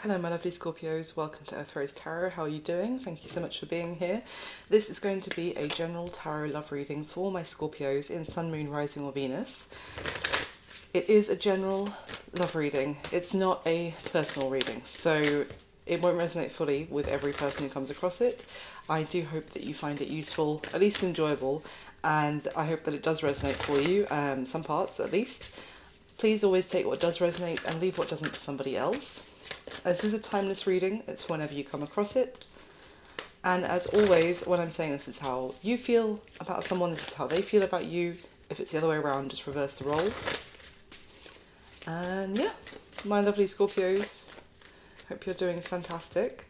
Hello my lovely Scorpios, welcome to Earth Rose Tarot. How are you doing? Thank you so much for being here. This is going to be a general tarot love reading for my Scorpios in Sun, Moon, Rising or Venus. It is a general love reading. It's not a personal reading, so it won't resonate fully with every person who comes across it. I do hope that you find it useful, at least enjoyable, and I hope that it does resonate for you, some parts at least. Please always take what does resonate and leave what doesn't for somebody else. This is a timeless reading, it's whenever you come across it. And as always, when I'm saying this is how you feel about someone, this is how they feel about you. If it's the other way around, just reverse the roles. And yeah, my lovely Scorpios, hope you're doing fantastic.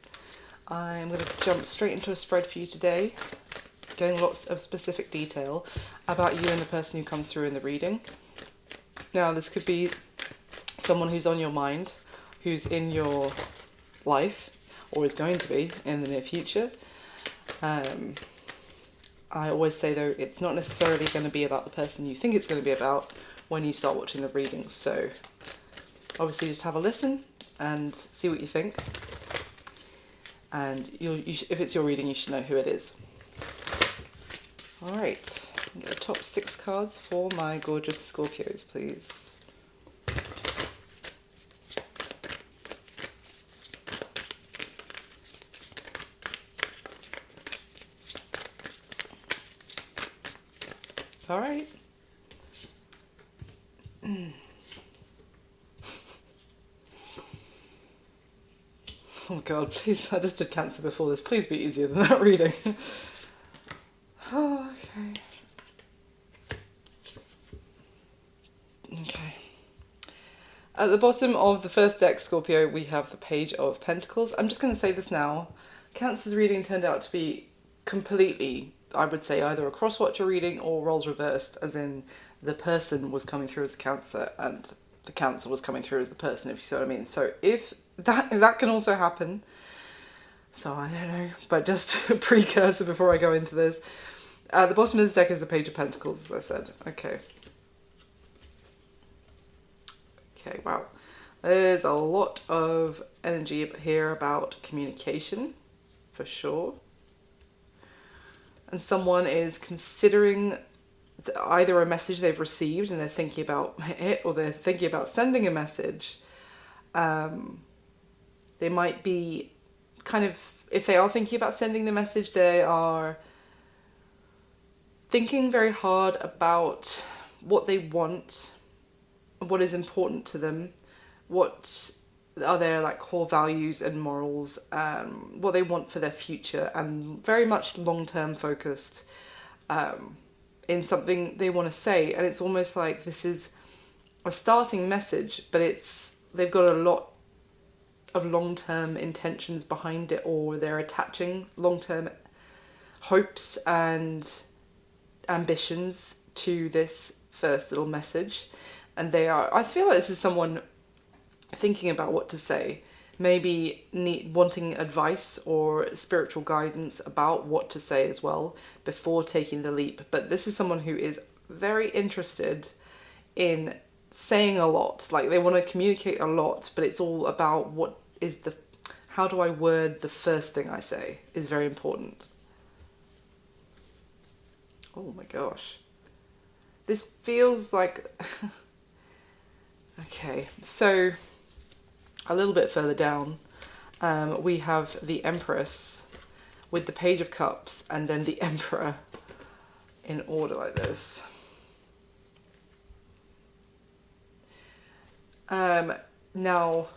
I'm going to jump straight into a spread for you today, getting lots of specific detail about you and the person who comes through in the reading. Now, this could be someone who's on your mind, who's in your life, or is going to be in the near future. I always say though, it's not necessarily going to be about the person you think it's going to be about when you start watching the readings. So obviously just have a listen and see what you think. And if it's your reading, you should know who it is. Alright, get the top 6 cards for my gorgeous Scorpios, please. All right. Oh God, please, I just did Cancer before this. Please be easier than that reading. Oh, okay. Okay. At the bottom of the first deck, Scorpio, we have the Page of Pentacles. I'm just going to say this now. Cancer's reading turned out to be completely, I would say, either a cross-watcher reading or roles reversed, as in the person was coming through as the Cancer and the Cancer was coming through as the person, if you see what I mean. So if that can also happen, so I don't know, but just a precursor before I go into this. At the bottom of this deck is the Page of Pentacles, as I said. Okay, wow. There's a lot of energy here about communication, for sure. And someone is considering either a message they've received and they're thinking about it, or they're thinking about sending a message. They might be kind of, if they are thinking about sending the message, they are thinking very hard about what they want, what is important to them, what are their like core values and morals, what they want for their future, and very much long-term focused in something they want to say. And it's almost like this is a starting message, but they've got a lot of long-term intentions behind it, or they're attaching long-term hopes and ambitions to this first little message. And I feel like this is someone thinking about what to say, maybe wanting advice or spiritual guidance about what to say as well before taking the leap. But this is someone who is very interested in saying a lot, like they want to communicate a lot, but it's all about how do I word the first thing I say is very important. Oh my gosh, this feels like okay, so a little bit further down, we have the Empress with the Page of Cups and then the Emperor in order like this. Now,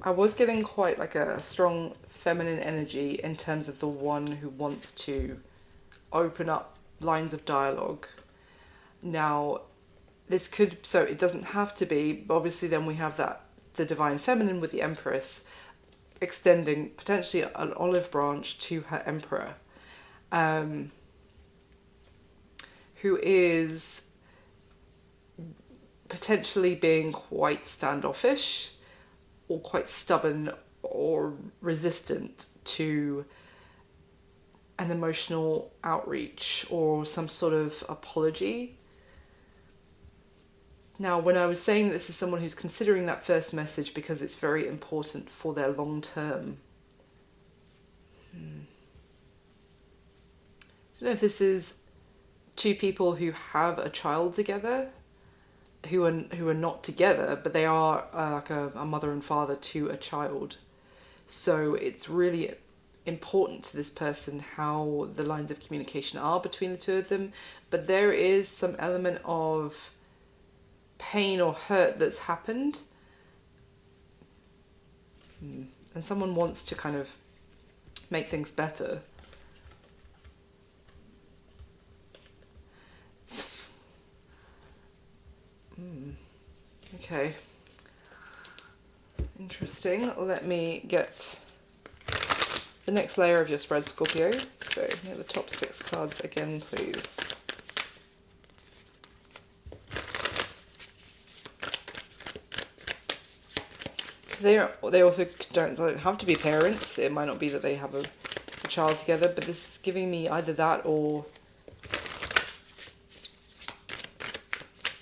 I was getting quite like a strong feminine energy in terms of the one who wants to open up lines of dialogue. Now, this could, so it doesn't have to be, but obviously then we have the Divine Feminine with the Empress extending potentially an olive branch to her Emperor, who is potentially being quite standoffish or quite stubborn or resistant to an emotional outreach or some sort of apology. Now, when I was saying this is someone who's considering that first message because it's very important for their long term. I don't know if this is two people who have a child together, who are not together, but they are like a mother and father to a child. So it's really important to this person how the lines of communication are between the two of them. But there is some element of pain or hurt that's happened. And someone wants to kind of make things better. Okay. Interesting. Let me get the next layer of your spread, Scorpio. So, yeah, the top 6 cards again, please. They also don't have to be parents. It might not be that they have a child together, but this is giving me either that or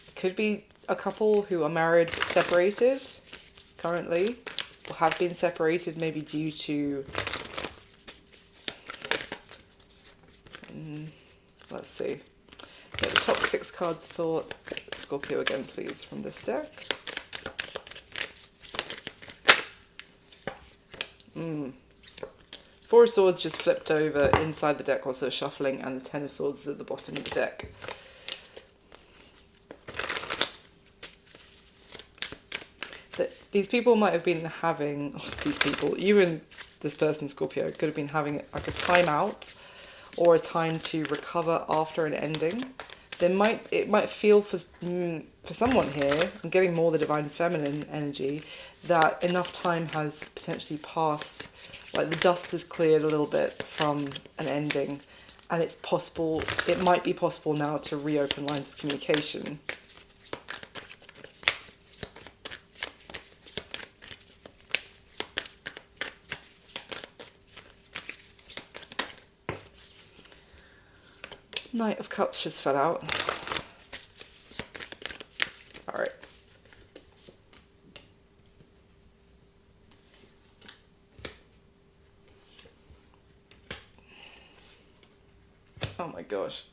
it could be a couple who are married but separated currently, or have been separated maybe due to let's see. Get the top 6 cards for Scorpio again, please, from this deck. Four of Swords just flipped over inside the deck, also shuffling, and the Ten of Swords is at the bottom of the deck. These people might have been having, you and this person, Scorpio, could have been having like a time out or a time to recover after an ending. It might feel for someone here, I'm getting more the Divine Feminine energy, that enough time has potentially passed, like the dust has cleared a little bit from an ending, and it might be possible now to reopen lines of communication. Knight of Cups just fell out. Alright. Oh my gosh.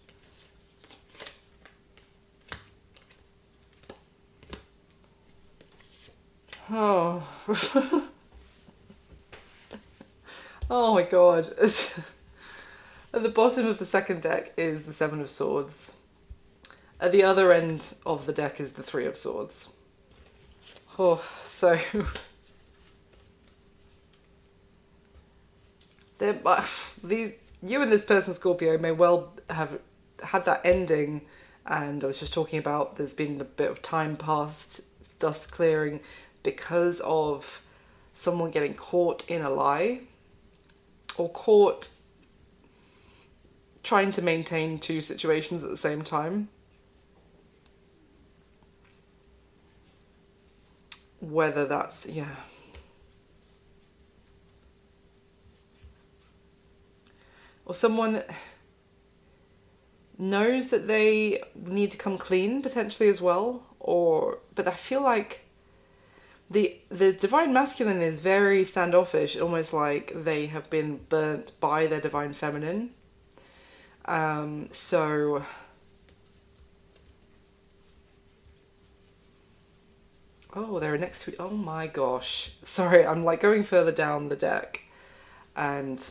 Oh. Oh my god. At the bottom of the second deck is the Seven of Swords. At the other end of the deck is the Three of Swords. Oh, so... you and this person, Scorpio, may well have had that ending, and I was just talking about there's been a bit of time past, dust clearing, because of someone getting caught in a lie, or caught trying to maintain two situations at the same time. Whether that's, yeah. Or someone knows that they need to come clean potentially as well, but I feel like the Divine Masculine is very standoffish, almost like they have been burnt by their Divine Feminine. So oh, they're next to, oh my gosh. Sorry, I'm like going further down the deck, and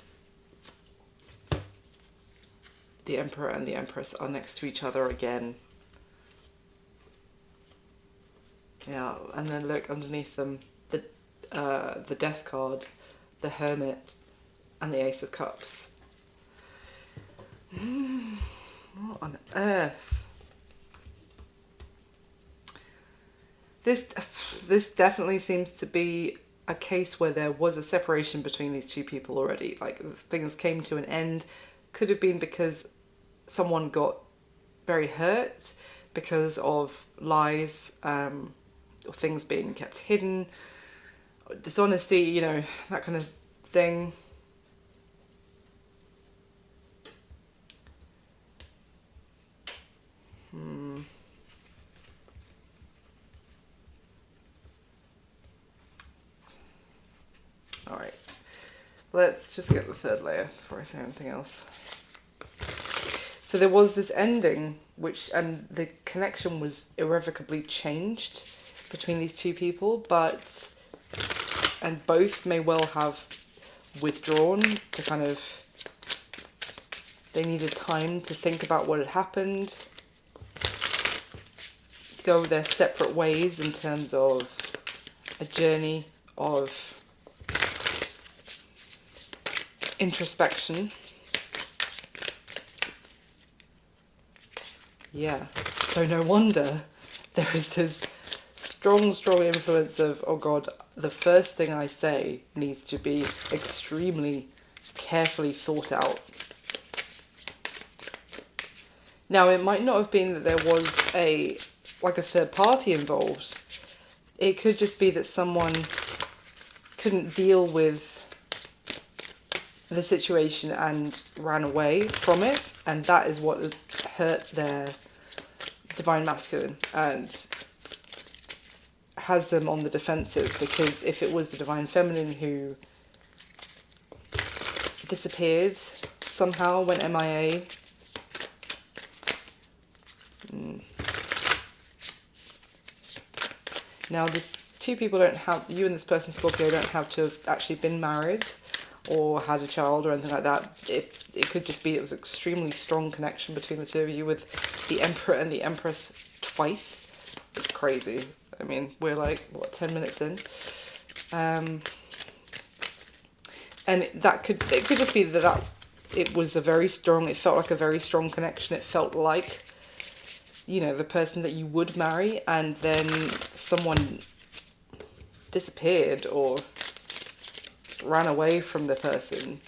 the Emperor and the Empress are next to each other again. Yeah, and then look underneath them, the Death card, the Hermit, and the Ace of Cups. What on earth? This definitely seems to be a case where there was a separation between these two people already. Like, things came to an end. Could have been because someone got very hurt because of lies, or things being kept hidden, dishonesty, you know, that kind of thing. let's just get the third layer before I say anything else. So there was this ending, and the connection was irrevocably changed between these two people, and both may well have withdrawn to kind of, they needed time to think about what had happened, go their separate ways in terms of a journey of introspection. Yeah, so no wonder there is this strong influence of, oh God, the first thing I say needs to be extremely carefully thought out. Now, it might not have been that there was a third party involved. It could just be that someone couldn't deal with the situation and ran away from it, and that is what has hurt their divine masculine and has them on the defensive, because if it was the divine feminine who disappeared somehow, went MIA, now this two people don't have, you and this person Scorpio don't have to have actually been married or had a child or anything like that. If it could just be it was an extremely strong connection between the two of you, with the Emperor and the Empress twice. It's crazy. I mean, we're like, what, 10 minutes in? And it could just be that it was a very strong, it felt like a very strong connection. It felt like, you know, the person that you would marry, and then someone disappeared or ran away from the person.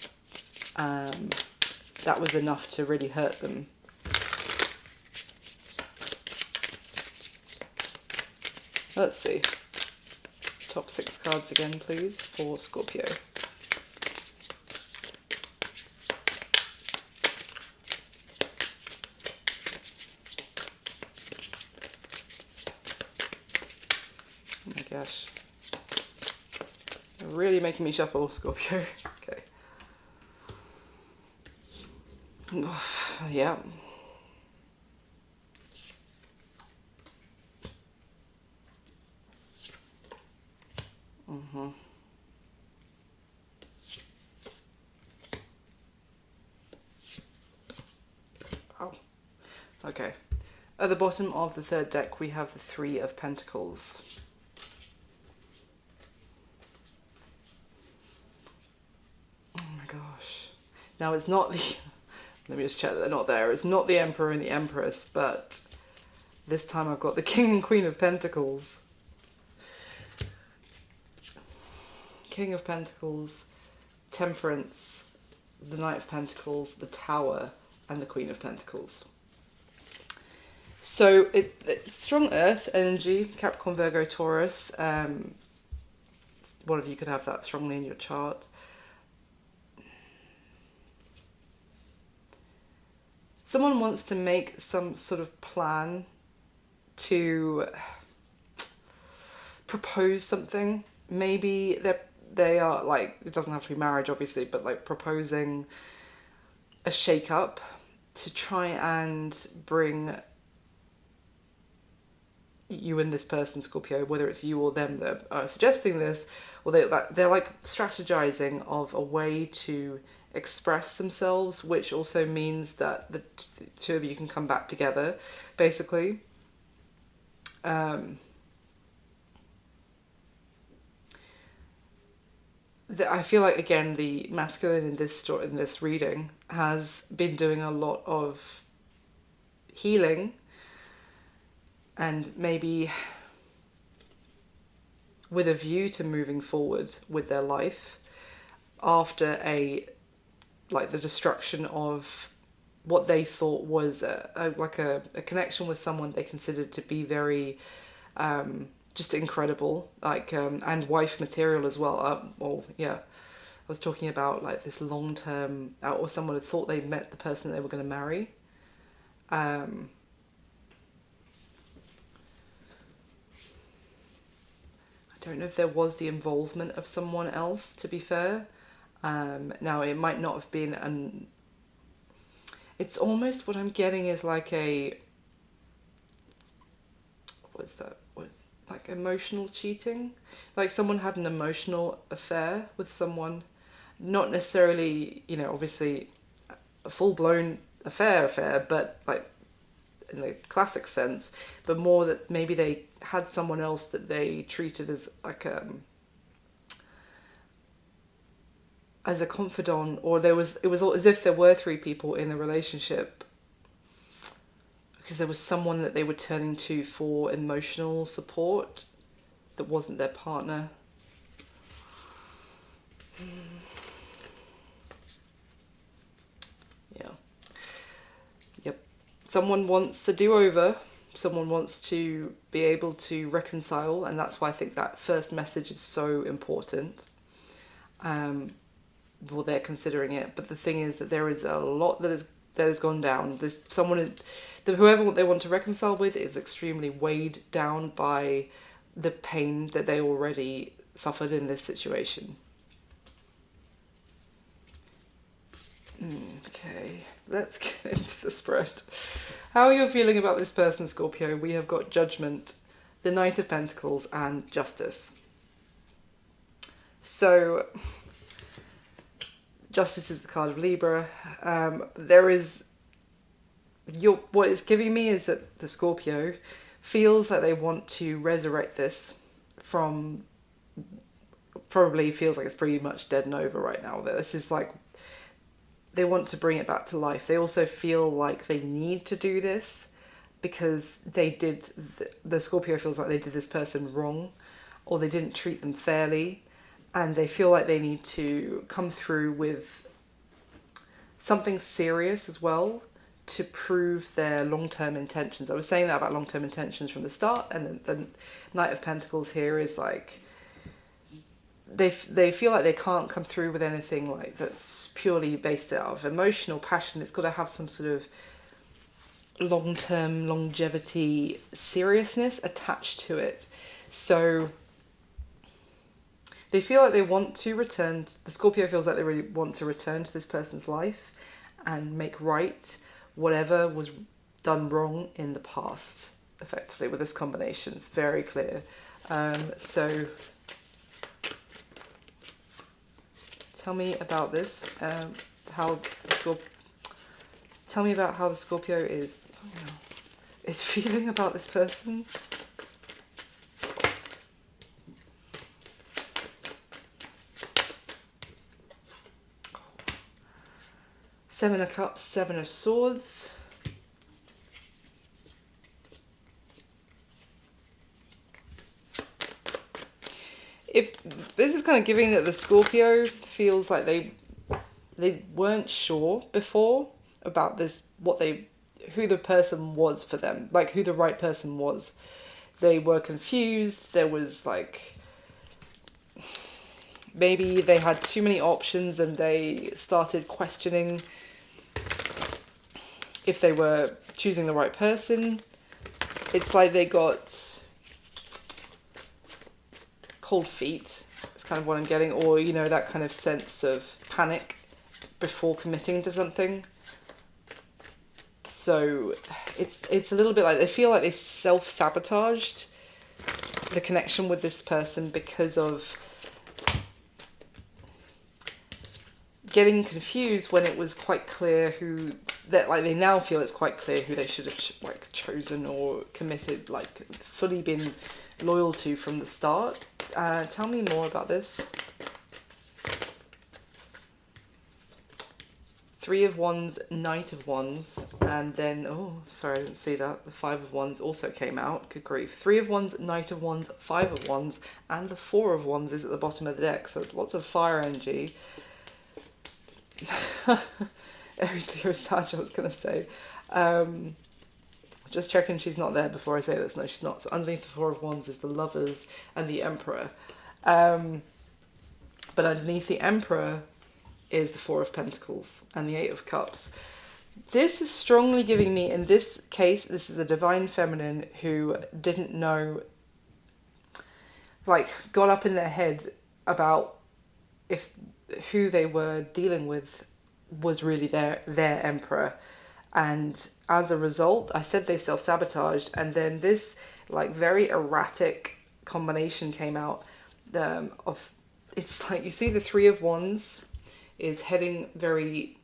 That was enough to really hurt them. Let's see. Top 6 cards again, please, for Scorpio. Oh my gosh. You're really making me shuffle, Scorpio. Okay. Yeah. Oh. Okay. At the bottom of the third deck, we have the Three of Pentacles. Oh my gosh. Now it's not the... Let me just check that they're not there. It's not the Emperor and the Empress, but this time I've got the King and Queen of Pentacles. King of Pentacles, Temperance, the Knight of Pentacles, the Tower, and the Queen of Pentacles. So it's strong earth energy, Capricorn, Virgo, Taurus. One of you could have that strongly in your chart. Someone wants to make some sort of plan to propose something. Maybe they are like, it doesn't have to be marriage obviously, but like proposing a shake-up to try and bring you and this person, Scorpio, whether it's you or them that are suggesting this, or they're like strategizing of a way to express themselves, which also means that the two of you can come back together, basically. I feel like, again, the masculine in this reading has been doing a lot of healing, and maybe with a view to moving forward with their life after the destruction of what they thought was a connection with someone they considered to be very just incredible, and wife material as well. I was talking about like this long-term, or someone had thought they met the person they were going to marry. I don't know if there was the involvement of someone else, to be fair. Now, it might not have been it's almost, what I'm getting is like what's that? Like emotional cheating? Like someone had an emotional affair with someone. Not necessarily, obviously a full-blown affair, but like in the classic sense, but more that maybe they had someone else that they treated as like as a confidant, or it was as if there were three people in the relationship, because there was someone that they were turning to for emotional support that wasn't their partner. Yeah. Yep. Someone wants a do-over. Someone wants to be able to reconcile, and that's why I think that first message is so important. Well, they're considering it, but the thing is that there is a lot that has gone down. There's someone, whoever they want to reconcile with is extremely weighed down by the pain that they already suffered in this situation. Okay, let's get into the spread. How are you feeling about this person, Scorpio? We have got Judgment, the Knight of Pentacles, and Justice. So, Justice is the card of Libra. What it's giving me is that the Scorpio feels like they want to resurrect this from, probably feels like it's pretty much dead and over right now. This is like, they want to bring it back to life. They also feel like they need to do this because the Scorpio feels like they did this person wrong, or they didn't treat them fairly, and they feel like they need to come through with something serious as well to prove their long-term intentions. I was saying that about long-term intentions from the start, and the Knight of Pentacles here is like, they feel like they can't come through with anything like that's purely based out of emotional passion. It's got to have some sort of long-term longevity seriousness attached to it. So they feel like they want to return, the Scorpio feels like they really want to return to this person's life and make right whatever was done wrong in the past, effectively, with this combination. It's very clear. So tell me about this. Tell me about how the Scorpio is feeling about this person. Seven of Cups, Seven of Swords. If this is kind of giving that the Scorpio feels like they weren't sure before about this, who the person was for them, like who the right person was. They were confused. There was like, maybe they had too many options and they started questioning if they were choosing the right person. It's like they got cold feet. It's kind of what I'm getting, or that kind of sense of panic before committing to something. So it's a little bit like they feel like they self-sabotaged the connection with this person because of getting confused when it was quite clear they now feel it's quite clear who they should have chosen or committed, like fully been loyal to from the start. Tell me more about this. Three of Wands, Knight of Wands, and then, oh, sorry, I didn't see that. The Five of Wands also came out. Good grief. Three of Wands, Knight of Wands, Five of Wands, and the Four of Wands is at the bottom of the deck. So it's lots of fire energy. Aries, Leo, Sag, I was going to say. Just checking she's not there before I say this. No, she's not. So underneath the Four of Wands is the Lovers and the Emperor. But underneath the Emperor is the Four of Pentacles and the Eight of Cups. This is strongly giving me, in this case, this is a divine feminine who didn't know, got up in their head about if who they were dealing with was really their emperor. And as a result, I said they self-sabotaged, and then this like very erratic combination came out of, it's like you see the Three of Wands is heading very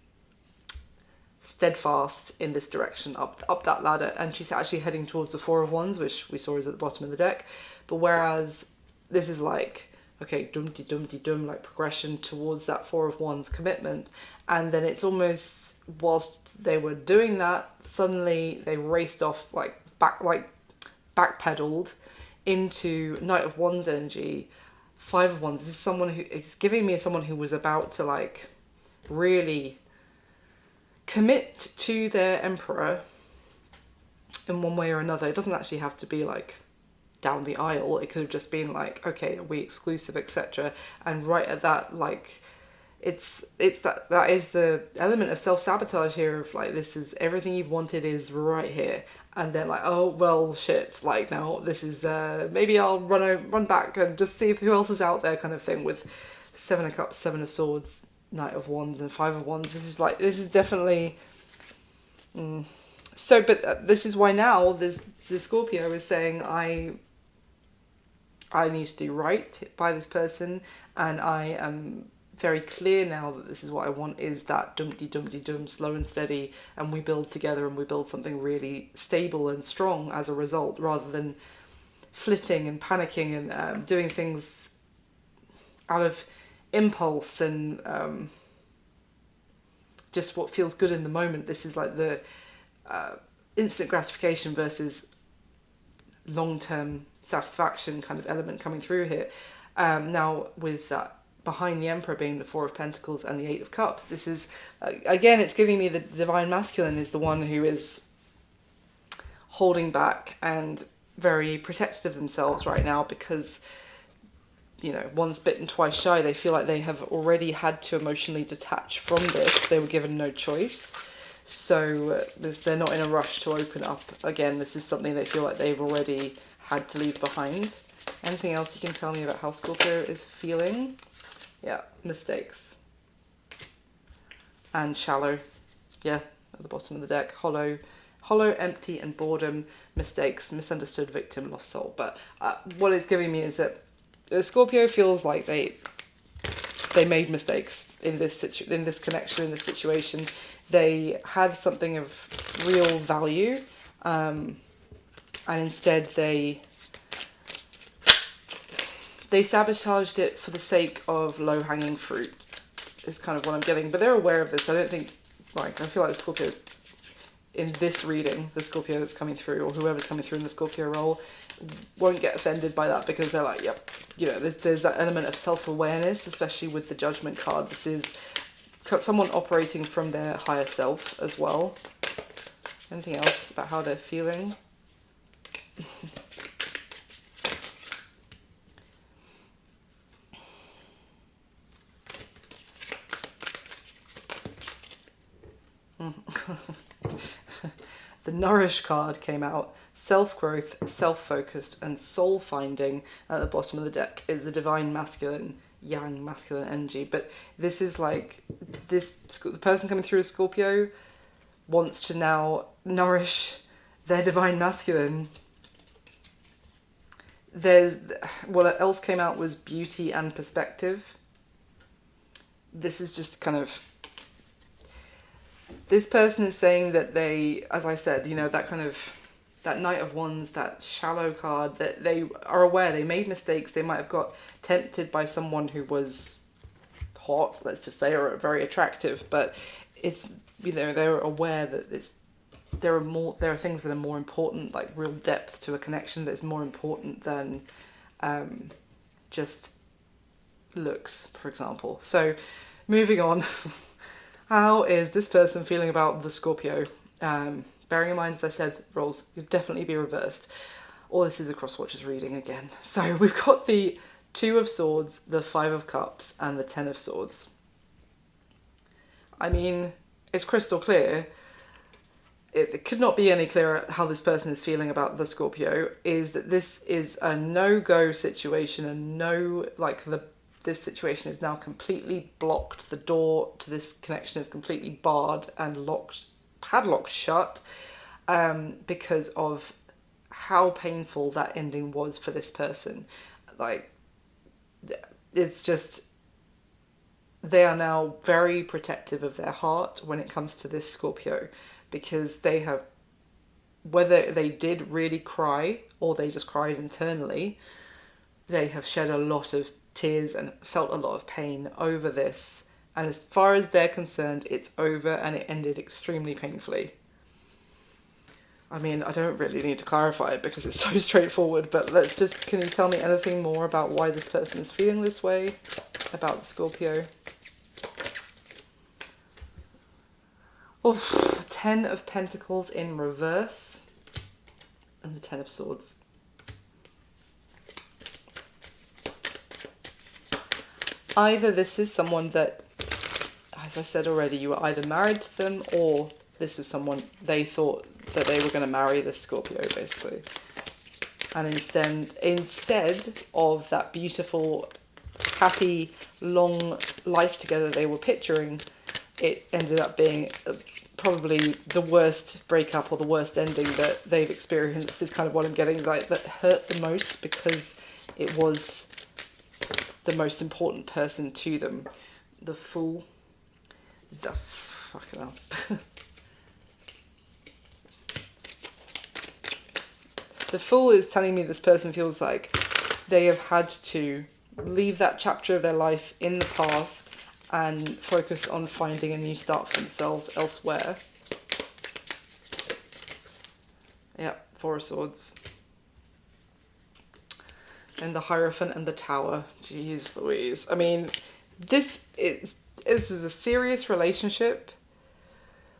steadfast in this direction up that ladder, and she's actually heading towards the Four of Wands, which we saw is at the bottom of the deck. But whereas this is like, okay, dum-de-dum-de-dum, like progression towards that Four of Wands commitment, and then it's almost, whilst they were doing that, suddenly they raced off, backpedaled into Knight of Wands energy, Five of Wands. This is someone who is giving me someone who was about to like really commit to their emperor in one way or another. It doesn't actually have to be like down the aisle. It could have just been like, okay, are we exclusive, etc. And right at that, like, it's that is the element of self-sabotage here, of like, this is everything you've wanted is right here, and then like, oh well, shit, like now this is maybe I'll run back and just see who else is out there, kind of thing, with Seven of Cups, Seven of Swords, Knight of Wands, and Five of Wands. This is definitely so, but this is why now the Scorpio is saying, I need to do right by this person, and I am very clear now that this is what I want, is that dum-de-dum-de-dum, slow and steady, and we build together, and we build something really stable and strong as a result, rather than flitting and panicking and doing things out of impulse and just what feels good in the moment. This is like the instant gratification versus long-term satisfaction kind of element coming through here. Now with that behind the Emperor being the Four of Pentacles and the Eight of Cups, this is again, it's giving me the Divine Masculine is the one who is holding back and very protective of themselves right now, because, you know, once bitten twice shy. They feel like they have already had to emotionally detach from this. They were given no choice, so they're not in a rush to open up again. This is something they feel like they've already had to leave behind. Anything else you can tell me about how Scorpio is feeling? Yeah, mistakes. And shallow. Yeah, at the bottom of the deck. Hollow, empty, and boredom. Mistakes, misunderstood, victim, lost soul. But what it's giving me is that Scorpio feels like they made mistakes in this connection, in this situation. They had something of real value, and instead they sabotaged it for the sake of low-hanging fruit, is kind of what I'm getting. But they're aware of this. I don't think, like, I feel like the Scorpio, in this reading, the Scorpio that's coming through, or whoever's coming through in the Scorpio role, won't get offended by that, because they're like, yep, you know, there's that element of self-awareness, especially with the Judgment card. This is someone operating from their higher self as well. Anything else about how they're feeling? The Nourish card came out. Self-growth, self-focused, and soul-finding at the bottom of the deck is the Divine Masculine, Yang masculine energy. But this is like, the person coming through as Scorpio wants to now nourish their Divine Masculine. What else came out was beauty and perspective. This is just kind of, this person is saying that they, as I said, you know, that kind of, that Knight of Wands, that shallow card, that they are aware they made mistakes. They might have got tempted by someone who was hot, let's just say, or very attractive, but it's, you know, they're aware that there are things that are more important, like real depth to a connection that's more important than just looks, for example. So moving on. How is this person feeling about the Scorpio? Bearing in mind, as I said, roles could definitely be reversed. All this is a cross-watchers reading again. So we've got the Two of Swords, the Five of Cups, and the Ten of Swords. I mean, it's crystal clear. It could not be any clearer how this person is feeling about the Scorpio, is that this is a no-go situation, and no, like, the this situation is now completely blocked. The door to this connection is completely barred and locked, padlocked shut, because of how painful that ending was for this person. Like, it's just, they are now very protective of their heart when it comes to this Scorpio, because they have, whether they did really cry or they just cried internally, they have shed a lot of tears and felt a lot of pain over this. And as far as they're concerned, it's over, and it ended extremely painfully. I mean, I don't really need to clarify it because it's so straightforward, but let's just, can you tell me anything more about why this person is feeling this way about the Scorpio? Oof, 10 of Pentacles in reverse and the 10 of Swords. Either this is someone that, as I said already, you were either married to them, or this was someone they thought that they were going to marry, this Scorpio, basically. And instead of that beautiful, happy, long life together they were picturing, it ended up being probably the worst breakup or the worst ending that they've experienced, is kind of what I'm getting, like, that hurt the most because it was the most important person to them. The Fool. The fucking hell. The Fool is telling me this person feels like they have had to leave that chapter of their life in the past and focus on finding a new start for themselves elsewhere. Yeah, 4 of Swords. And the Hierophant and the Tower. Jeez Louise. I mean, this is a serious relationship.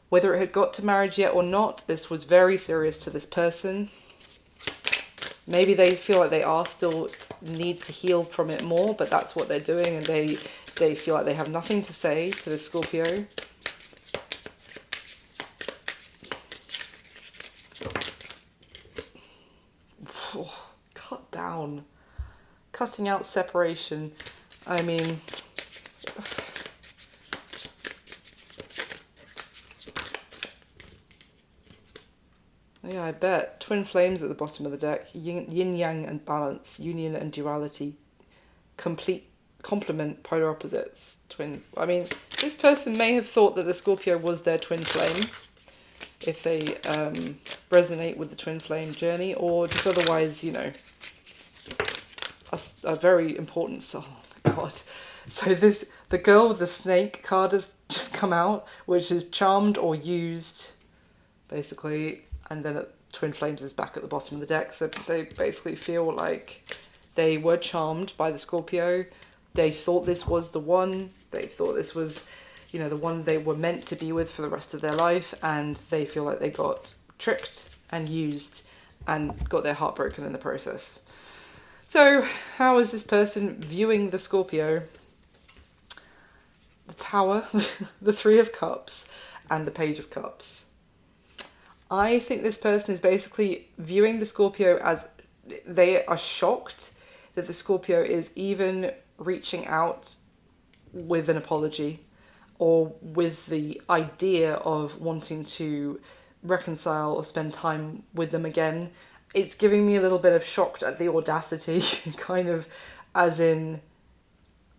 Whether it had got to marriage yet or not, this was very serious to this person. Maybe they feel like they are still need to heal from it more, but that's what they're doing, and they feel like they have nothing to say to the Scorpio. Oh, cut down. Cutting out separation. I mean, yeah, I bet. Twin flames at the bottom of the deck. Yin yang and balance. Union and duality. Complete complement, polar opposites. I mean, this person may have thought that the Scorpio was their twin flame, if they resonate with the twin flame journey, or just otherwise, you know, a very important soul. Oh my god. So the girl with the snake card has just come out, which is charmed or used, basically. And then Twin Flames is back at the bottom of the deck. So they basically feel like they were charmed by the Scorpio. They thought this was the one. They thought this was, you know, the one they were meant to be with for the rest of their life. And they feel like they got tricked and used and got their heart broken in the process. So how is this person viewing the Scorpio? The Tower, the Three of Cups, and the Page of Cups. I think this person is basically viewing the Scorpio as they are shocked that the Scorpio is even reaching out with an apology or with the idea of wanting to reconcile or spend time with them again. It's giving me a little bit of shocked at the audacity, kind of, as in,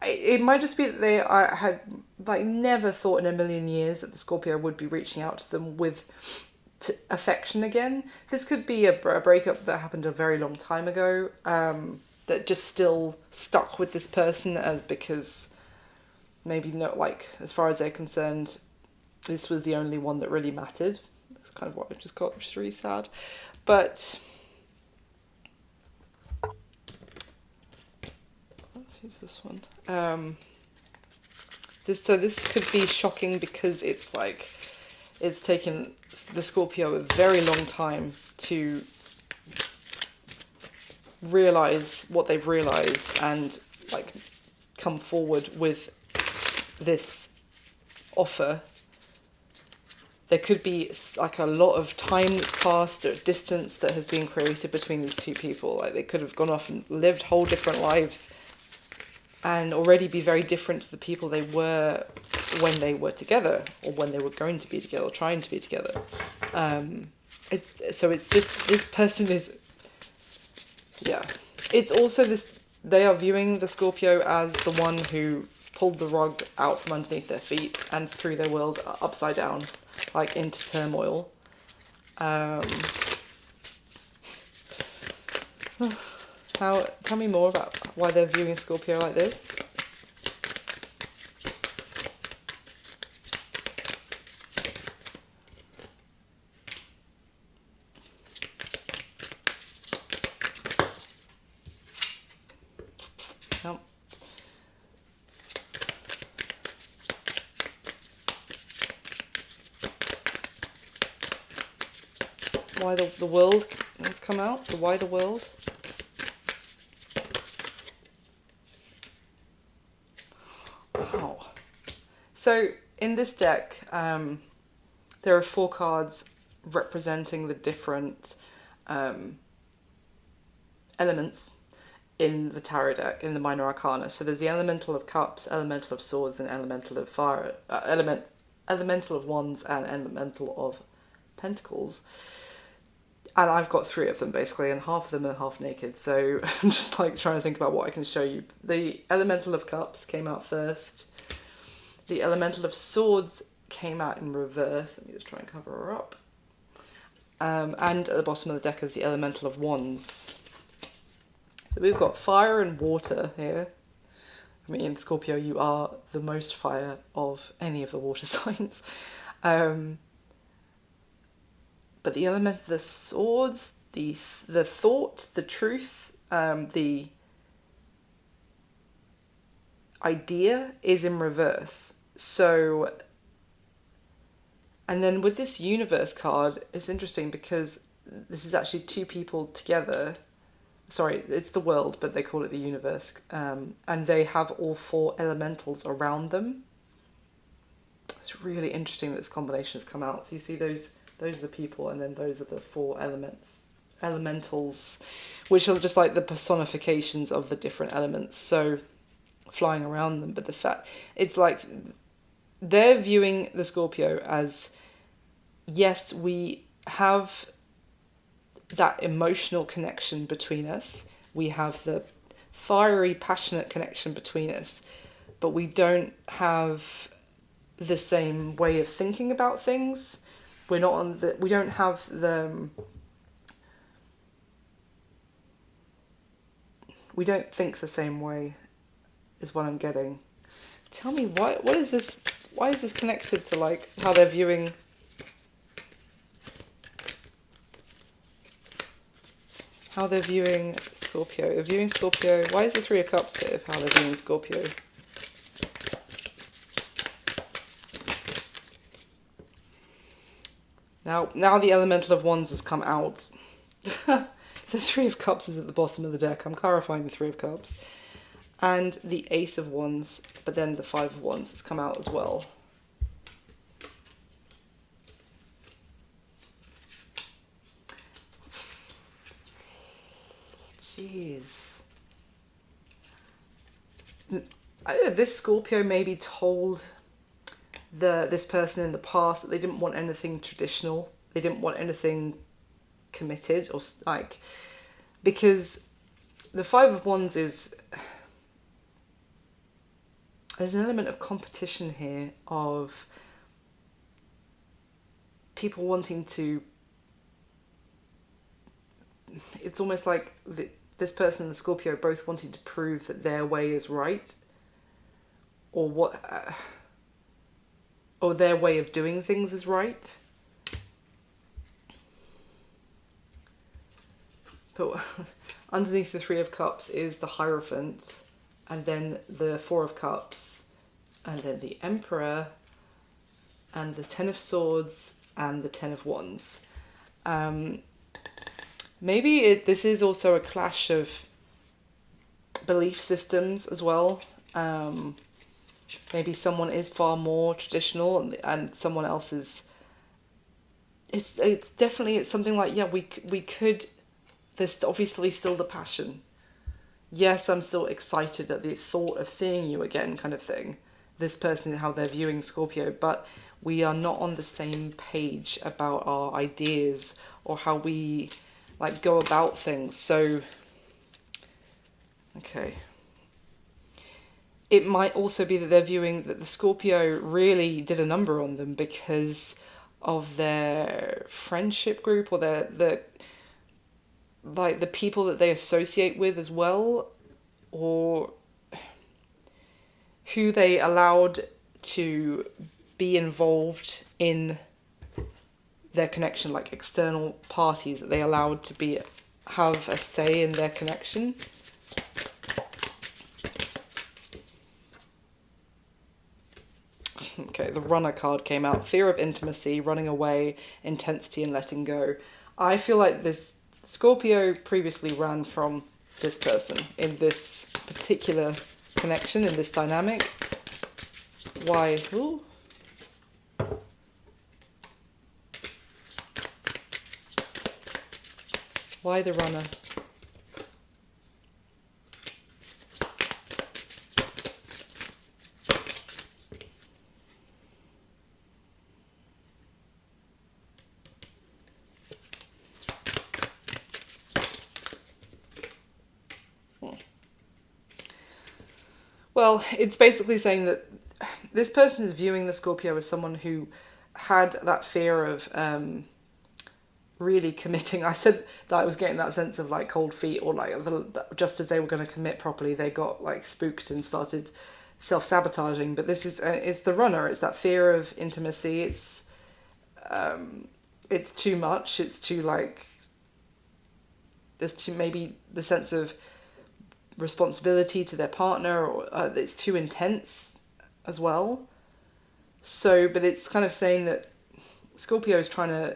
it might just be that they had like never thought in a million years that the Scorpio would be reaching out to them with affection again. This could be a breakup that happened a very long time ago, that just still stuck with this person as because maybe not, like, as far as they're concerned, this was the only one that really mattered. That's kind of what I just got, which is really sad. But let's use this one. This could be shocking because it's like it's taken the Scorpio a very long time to realize what they've realized and like come forward with this offer. There could be like a lot of time that's passed, or distance that has been created between these two people. Like they could have gone off and lived whole different lives and already be very different to the people they were when they were together, or when they were going to be together, or trying to be together. It's just, this person is, yeah. It's also this, they are viewing the Scorpio as the one who pulled the rug out from underneath their feet and threw their world upside down, like into turmoil. Tell me more about why they're viewing Scorpio like this. No. Why the world has come out, so why the world? Wow. So in this deck, there are 4 cards representing the different elements in the tarot deck, in the minor arcana. So there's the elemental of cups, elemental of swords, and elemental of fire, elemental of wands, and elemental of pentacles. And I've got 3 of them basically, and half of them are half naked. So I'm just like trying to think about what I can show you. The elemental of cups came out first. The elemental of swords came out in reverse. Let me just try and cover her up. And at the bottom of the deck is the elemental of wands. So we've got fire and water here. I mean, Scorpio, you are the most fire of any of the water signs. But the element of the swords, the thought, the truth, the idea is in reverse. So, and then with this universe card, it's interesting because this is actually 2 people together. Sorry, it's the world, but they call it the universe. And they have all 4 elementals around them. It's really interesting that this combination has come out. So you see those are the people, and then those are the 4 elementals, which are just like the personifications of the different elements, so flying around them. But the fact, it's like they're viewing the Scorpio as, yes, we have that emotional connection between us, we have the fiery, passionate connection between us, but we don't have the same way of thinking about things. We don't have the, we don't think the same way, is what I'm getting. Tell me, why is this connected to like how they're viewing Scorpio? They're viewing Scorpio. Why is the 3 of Cups here of how they're viewing Scorpio? Now the elemental of wands has come out. The 3 of Cups is at the bottom of the deck. I'm clarifying the 3 of Cups. And the Ace of Wands, but then the 5 of Wands has come out as well. Jeez. I don't know, this Scorpio maybe told this person in the past that they didn't want anything traditional. They didn't want anything committed, or like, because the 5 of Wands is, there's an element of competition here, of people wanting to, it's almost like this person and the Scorpio both wanting to prove that their way is right, or or their way of doing things is right. But underneath the 3 of Cups is the Hierophant, and then the 4 of Cups, and then the Emperor, and the 10 of Swords, and the 10 of Wands. Maybe this is also a clash of belief systems as well. Maybe someone is far more traditional, and someone else is. It's definitely, it's something like, yeah, we could. There's obviously still the passion. yes, I'm still excited at the thought of seeing you again, kind of thing. This person, how they're viewing Scorpio, but we are not on the same page about our ideas or how we like go about things. So, okay. It might also be that they're viewing that the Scorpio really did a number on them because of their friendship group or the like the people that they associate with as well, or who they allowed to be involved in their connection, like external parties that they allowed to be have a say in their connection. Okay, the runner card came out. Fear of intimacy, running away, intensity and letting go. I feel like this Scorpio previously ran from this person in this particular connection, in this dynamic. Why? Ooh. Why the runner? Well, it's basically saying that this person is viewing the Scorpio as someone who had that fear of really committing. I said that I was getting that sense of like cold feet, or like just as they were going to commit properly, they got like spooked and started self-sabotaging. But this is it's the runner. It's that fear of intimacy. It's too much. It's too like there's too maybe the sense of responsibility to their partner, or it's too intense as well. So, but it's kind of saying that Scorpio is trying to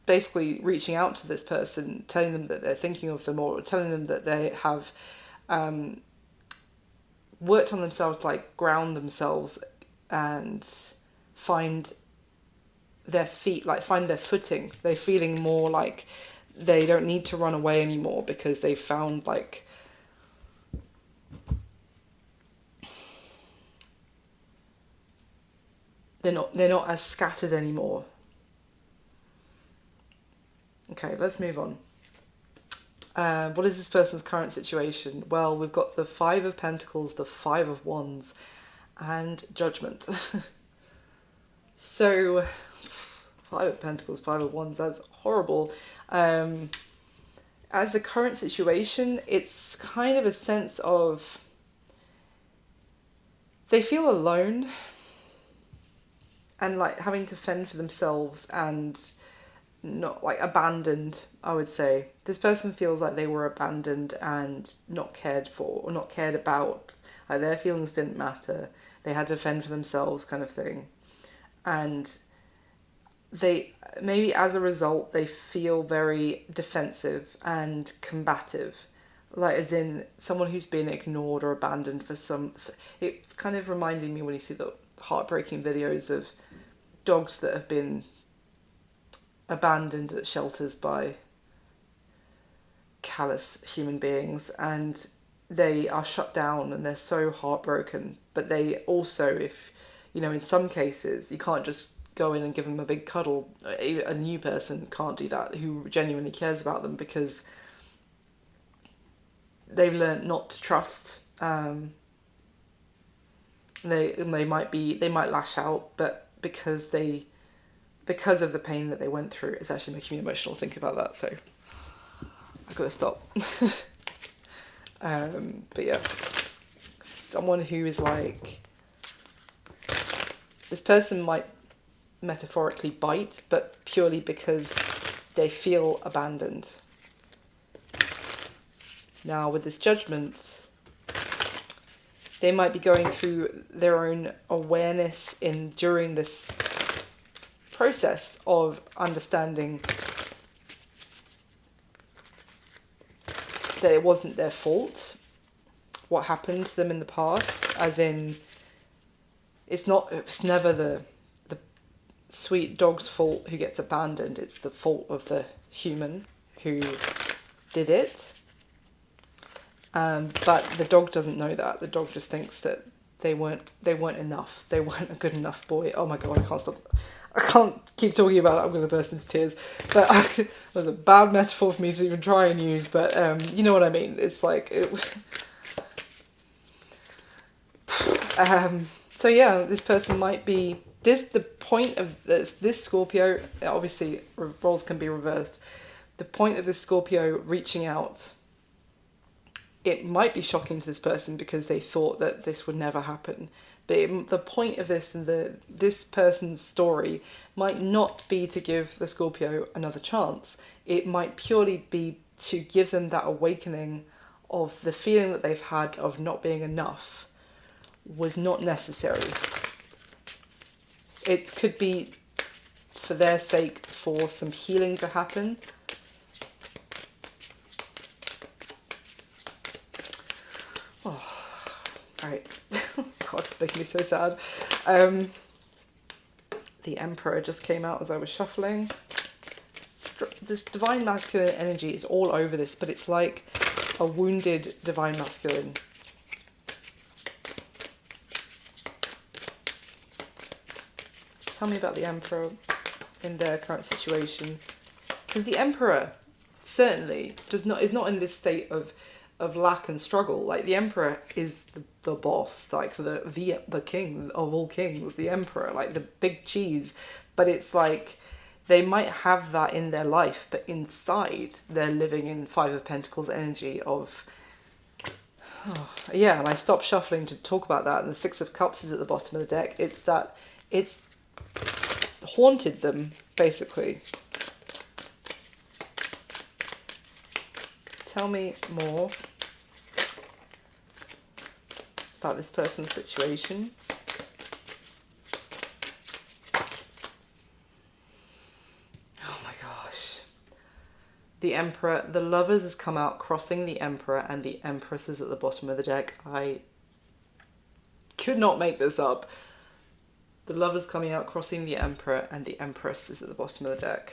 basically reaching out to this person, telling them that they're thinking of them, or telling them that they have worked on themselves to like ground themselves and find their feet, like find their footing. They're feeling more like they don't need to run away anymore because they've found like they're not as scattered anymore. Okay, let's move on. What is this person's current situation? Well, we've got the Five of Pentacles, the Five of Wands, and Judgment. So, Five of Pentacles, Five of Wands, that's horrible. As the current situation, it's kind of a sense of they feel alone and like having to fend for themselves and not like abandoned, I would say. This person feels like they were abandoned and not cared for or not cared about. Like their feelings didn't matter. They had to fend for themselves, kind of thing. And they maybe as a result they feel very defensive and combative, like as in someone who's been ignored or abandoned for some. It's kind of reminding me when you see the heartbreaking videos of dogs that have been abandoned at shelters by callous human beings, and they are shut down and they're so heartbroken. But they also, if you know, in some cases you can't just go in and give them a big cuddle. A new person can't do that who genuinely cares about them, because they've learned not to trust. They might lash out, but because of the pain that they went through, it's actually making me emotional think about that. So I've got to stop. But yeah, someone who is like, this person might metaphorically bite, but purely because they feel abandoned. Now with this Judgment, they might be going through their own awareness during this process of understanding that it wasn't their fault what happened to them in the past, as in it's never the sweet dog's fault who gets abandoned. It's the fault of the human who did it. But the dog doesn't know that. The dog just thinks that they weren't enough. They weren't a good enough boy. Oh my god, I can't stop. I can't keep talking about it. I'm going to burst into tears. But that was a bad metaphor for me to even try and use. But you know what I mean. It's like so yeah, this person might be the point of this Scorpio. Obviously, roles can be reversed. The point of this Scorpio reaching out, it might be shocking to this person because they thought that this would never happen. But the point of this and this person's story might not be to give the Scorpio another chance. It might purely be to give them that awakening of the feeling that they've had of not being enough was not necessary. It could be for their sake, for some healing to happen. Right. God, it's making me so sad. The Emperor just came out as I was shuffling. This divine masculine energy is all over this, but it's like a wounded divine masculine. Tell me about the Emperor in their current situation. Because the Emperor certainly is not in this state of lack and struggle. Like, the Emperor is the boss, like the king of all kings, the Emperor, like the big cheese. But it's like they might have that in their life, but inside they're living in Five of Pentacles energy of yeah. And I stopped shuffling to talk about that, and the Six of Cups is at the bottom of the deck. It's haunted them, basically. Tell me more about this person's situation. Oh my gosh. The Emperor, the Lovers has come out crossing the Emperor, and the Empress is at the bottom of the deck. I could not make this up. The Lovers coming out crossing the Emperor, and the Empress is at the bottom of the deck.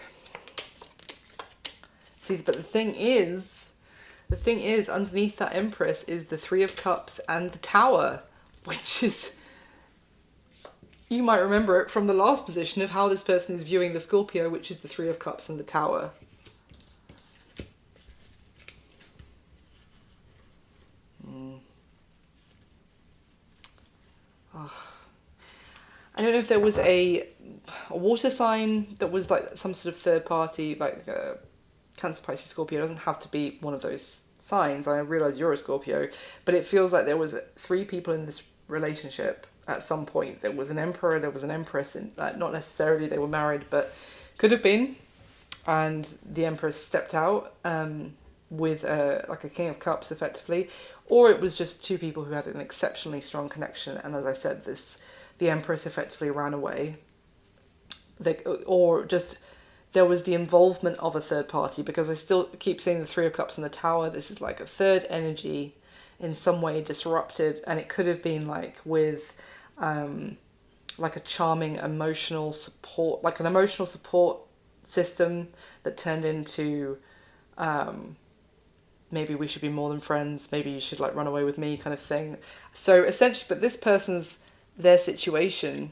See, but the thing is, underneath that Empress is the Three of Cups and the Tower, which is, you might remember it from the last position of how this person is viewing the Scorpio, which is the Three of Cups and the Tower. I don't know if there was a water sign that was like some sort of third party, like Cancer, Pisces, Scorpio. It doesn't have to be one of those signs. I realise you're a Scorpio, but it feels like there was 3 people in this relationship at some point. There was an Emperor, there was an Empress, and not necessarily they were married, but could have been. And the Empress stepped out with like a King of Cups, effectively, or it was just 2 people who had an exceptionally strong connection. And as I said, the Empress effectively ran away. Or just there was the involvement of a third party, because I still keep seeing the Three of Cups and the Tower. This is like a third energy in some way disrupted, and it could have been like with like a charming emotional support, like an emotional support system that turned into maybe we should be more than friends, maybe you should like run away with me kind of thing. So essentially, but this person's, their situation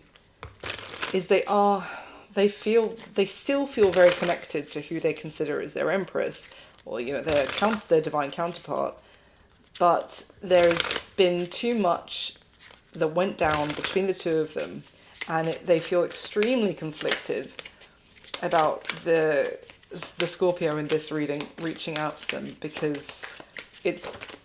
is they still feel very connected to who they consider as their Empress, or their divine counterpart, but there's been too much that went down between the 2 of them, and they feel extremely conflicted about the Scorpio in this reading reaching out to them, because it's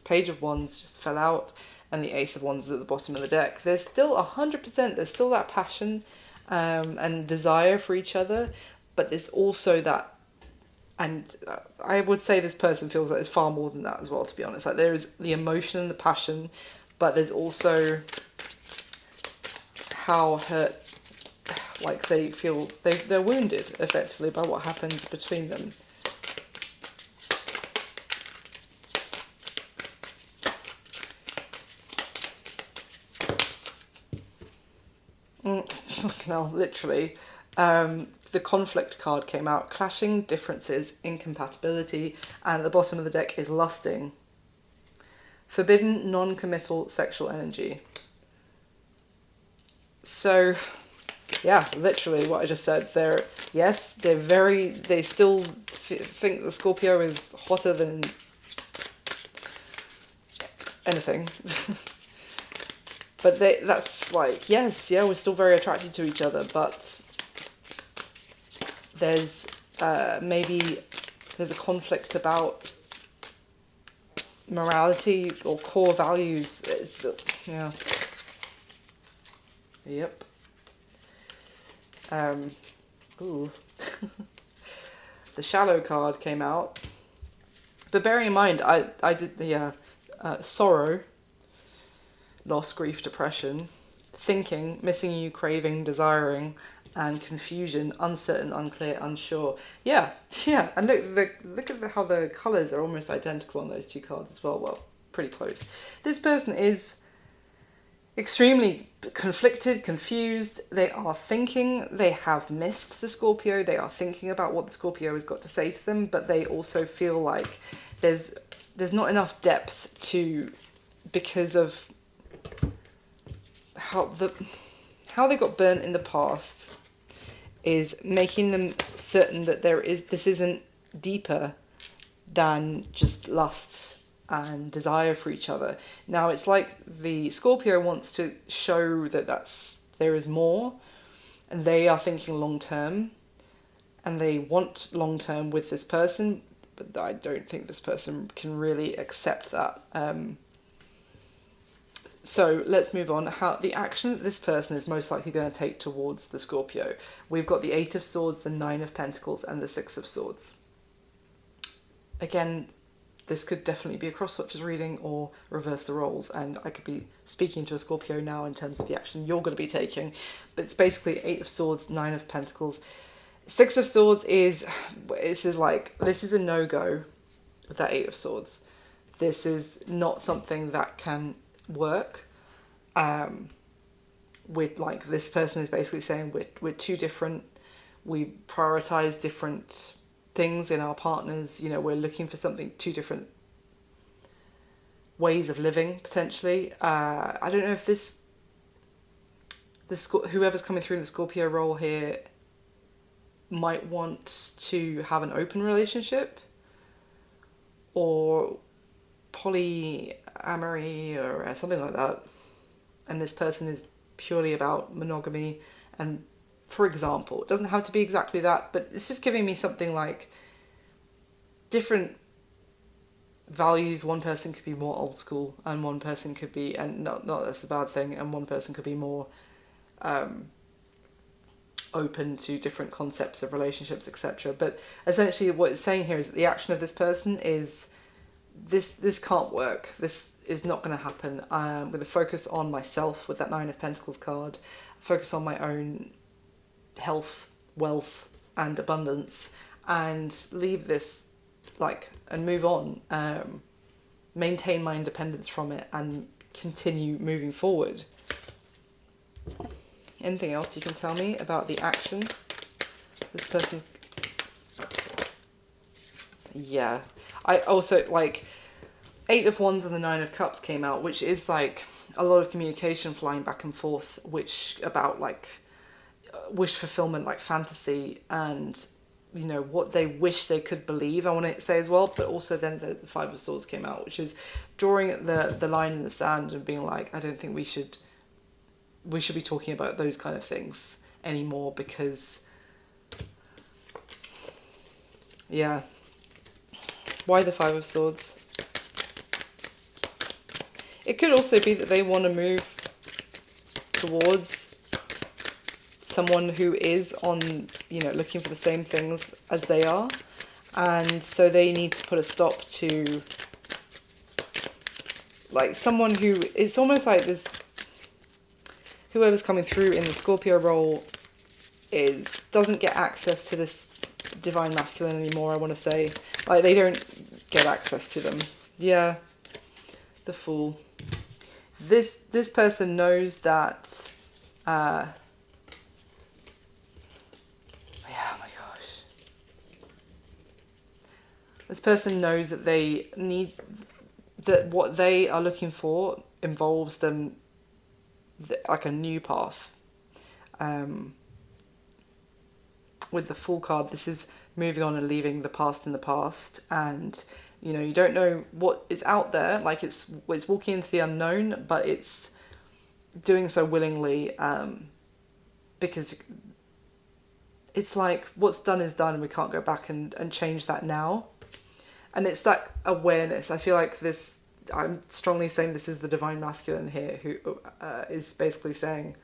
Page of Wands just fell out, and the Ace of Wands is at the bottom of the deck. There's still 100%, there's still that passion and desire for each other, but there's also that, and I would say this person feels like it's far more than that as well, to be honest. Like, there is the emotion and the passion, but there's also how hurt, like they feel they're wounded effectively by what happened between them. Fucking hell, literally. the conflict card came out, clashing, differences, incompatibility, and at the bottom of the deck is lusting. Forbidden, non-committal sexual energy. So, yeah, literally what I just said. They still think the Scorpio is hotter than anything. But that's like, yes, yeah, we're still very attracted to each other, but there's maybe there's a conflict about morality or core values. It's, yeah. Yep. Ooh. The Shallow card came out. But bearing in mind, I did the sorrow, loss, grief, depression, thinking, missing you, craving, desiring, and confusion, uncertain, unclear, unsure. Yeah, yeah. And look at how the colours are almost identical on those two cards as well. Well, pretty close. This person is extremely conflicted, confused. They are thinking, they have missed the Scorpio. They are thinking about what the Scorpio has got to say to them, but they also feel like there's not enough depth to, because of how they got burnt in the past is making them certain that this isn't deeper than just lust and desire for each other. Now it's like the Scorpio wants to show that there is more, and they are thinking long term, and they want long term with this person, but I don't think this person can really accept that. So let's move on. How the action that this person is most likely going to take towards the Scorpio. We've got the 8 of Swords, the 9 of Pentacles, and the 6 of Swords. Again, this could definitely be a cross-watchers reading or reverse the roles, and I could be speaking to a Scorpio now in terms of the action you're going to be taking. But it's basically 8 of Swords, 9 of Pentacles. 6 of Swords is a no-go with that 8 of Swords. This is not something that can work. With like, this person is basically saying we're too different. We prioritize different things in our partners. You know, we're looking for two different ways of living potentially. I don't know if whoever's coming through in the Scorpio role here might want to have an open relationship or polyamory or something like that, and this person is purely about monogamy. And for example, it doesn't have to be exactly that, but it's just giving me something like different values. One person could be more old school, and one person could be, and not that's a bad thing, and one person could be more open to different concepts of relationships, etc. But essentially what it's saying here is that the action of this person is this can't work. This is not going to happen. I'm going to focus on myself with that 9 of Pentacles card, focus on my own health, wealth, and abundance, and leave this, and move on, maintain my independence from it, and continue moving forward. Anything else you can tell me about the action? This person's... Yeah. I also, 8 of Wands and the 9 of Cups came out, which is, a lot of communication flying back and forth, which about, wish fulfillment, fantasy, and, what they wish they could believe, I want to say as well. But also then the 5 of Swords came out, which is drawing the line in the sand and being like, I don't think we should be talking about those kind of things anymore, because, yeah. Why the 5 of Swords? It could also be that they want to move towards someone who is on, looking for the same things as they are. And so they need to put a stop to, someone who, it's almost like this, whoever's coming through in the Scorpio role doesn't get access to this divine masculine anymore, I want to say. They don't get access to them. Yeah. The Fool. This person knows that, yeah, This person knows that they need, that what they are looking for involves them like a new path. With the Fool card, this is moving on and leaving the past in the past, and you know, you don't know what is out there, like it's walking into the unknown, but it's doing so willingly, because it's like what's done is done, and we can't go back and change that now. And it's that awareness. I feel like this, I'm strongly saying this is the divine masculine here, who is basically saying,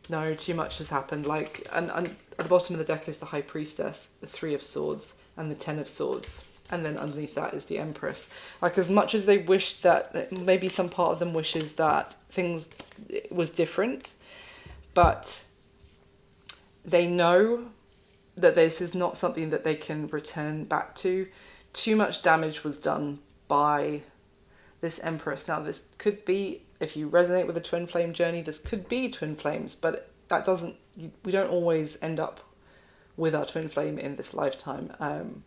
no, too much has happened. Like, and at the bottom of the deck is the High Priestess, the Three of Swords, and the Ten of Swords. And then underneath that is the Empress. Like, as much as they wish that, maybe some part of them wishes that things was different, but they know that this is not something that they can return back to. Too much damage was done by this Empress. Now, this could be, if you resonate with the twin flame journey, this could be twin flames, but that doesn't, we don't always end up with our twin flame in this lifetime.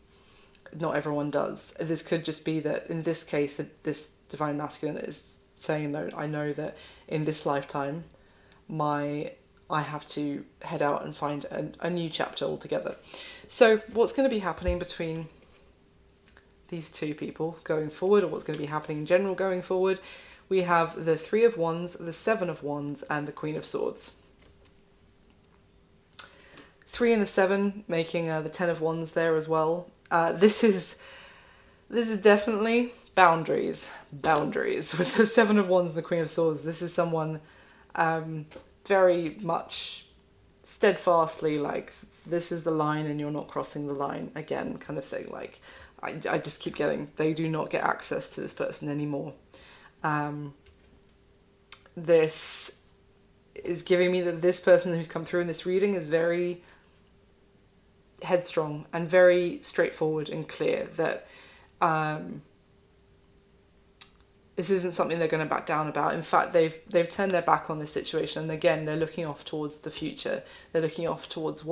Not everyone does. This could just be that in this case, this divine masculine is saying, no, I know that in this lifetime, I have to head out and find a new chapter altogether. So what's going to be happening between these two people going forward, or what's going to be happening in general going forward? We have the Three of Wands, the Seven of Wands, and the Queen of Swords. 3 and the 7 making the 10 of Wands there as well. This is definitely boundaries with the 7 of Wands and the Queen of Swords. This is someone very much steadfastly like, this is the line and you're not crossing the line again, kind of thing. Like, I just keep getting, they do not get access to this person anymore. This is giving me that this person who's come through in this reading is very headstrong and very straightforward and clear, that this isn't something they're going to back down about. In fact, they've turned their back on this situation, and again, they're looking off towards the future. They're looking off towards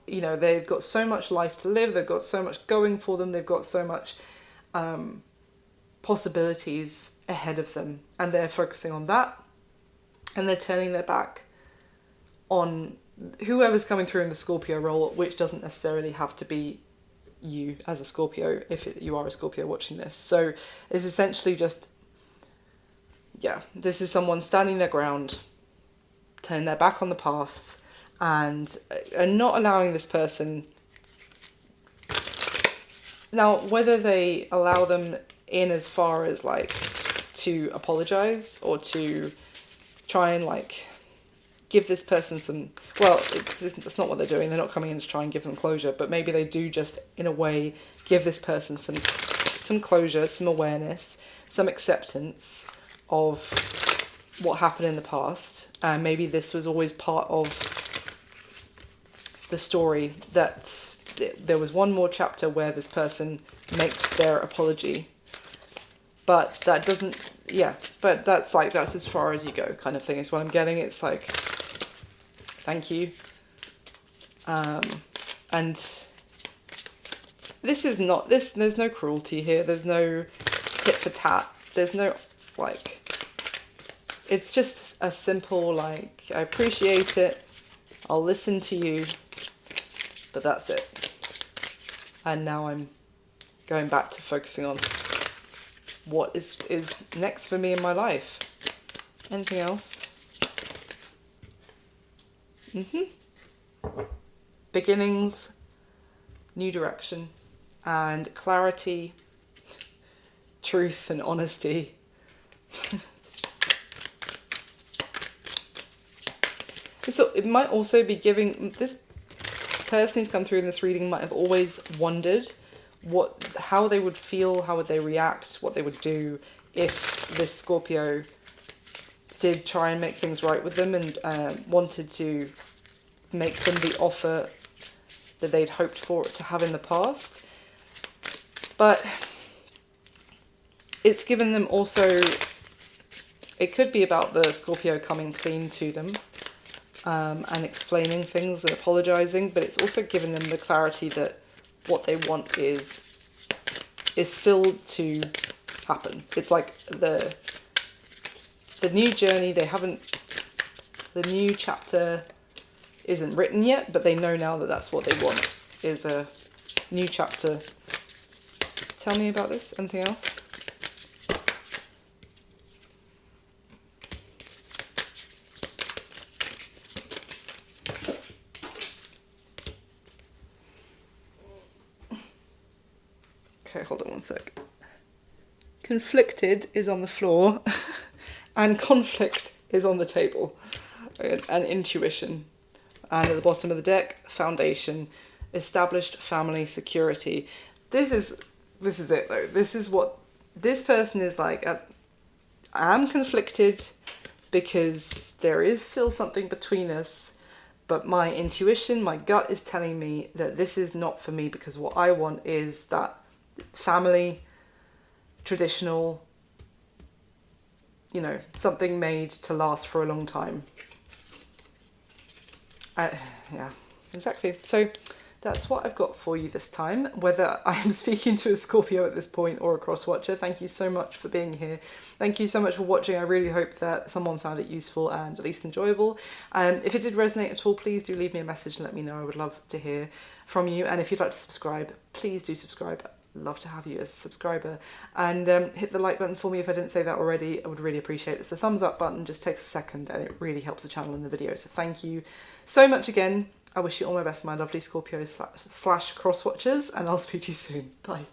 they've got so much life to live, they've got so much going for them, they've got so much possibilities ahead of them, and they're focusing on that, and they're turning their back on whoever's coming through in the Scorpio role, which doesn't necessarily have to be you as a Scorpio, you are a Scorpio watching this. So it's essentially just, this is someone standing their ground, turning their back on the past, and not allowing this person. Now, whether they allow them in as far as like to apologize or to try and like give this person some, well, that's not what they're doing. They're not coming in to try and give them closure, but maybe they do just in a way give this person some closure, some awareness, some acceptance of what happened in the past. And maybe this was always part of the story, that there was one more chapter where this person makes their apology, but that doesn't, but that's as far as you go, kind of thing is what I'm getting. It's like, thank you. And this is not, there's no cruelty here, there's no tit for tat, there's no, like, it's just a simple, like, I appreciate it, I'll listen to you, but that's it. And now I'm going back to focusing on what is next for me in my life. Anything else? Beginnings, new direction, and clarity, truth and honesty. So it might also be giving, this person who's come through in this reading might have always wondered how they would feel, how would they react, what they would do if this Scorpio did try and make things right with them and wanted to make them the offer that they'd hoped for it to have in the past. But it's given them also, it could be about the Scorpio coming clean to them and explaining things and apologizing, but it's also given them the clarity that what they want is still to happen. It's like the new journey, the new chapter isn't written yet, but they know now that that's what they want, is a new chapter. Tell me about this. Anything else? Okay, hold on one sec. Conflicted is on the floor and conflict is on the table. And intuition. And at the bottom of the deck, foundation, established family security. This is it though. This is what this person is like. I am conflicted because there is still something between us, but my intuition, my gut is telling me that this is not for me, because what I want is that family, traditional, you know, something made to last for a long time. Yeah, exactly. So that's what I've got for you this time. Whether I'm speaking to a Scorpio at this point or a cross-watcher, thank you so much for being here. Thank you so much for watching. I really hope that someone found it useful and at least enjoyable. If it did resonate at all, please do leave me a message and let me know. I would love to hear from you. And if you'd like to subscribe, please do subscribe. I'd love to have you as a subscriber. And hit the like button for me if I didn't say that already. I would really appreciate it. It's the thumbs up button, just takes a second and it really helps the channel and the video. So thank you so much again. I wish you all my best, my lovely Scorpios / cross watchers, and I'll speak to you soon. Bye.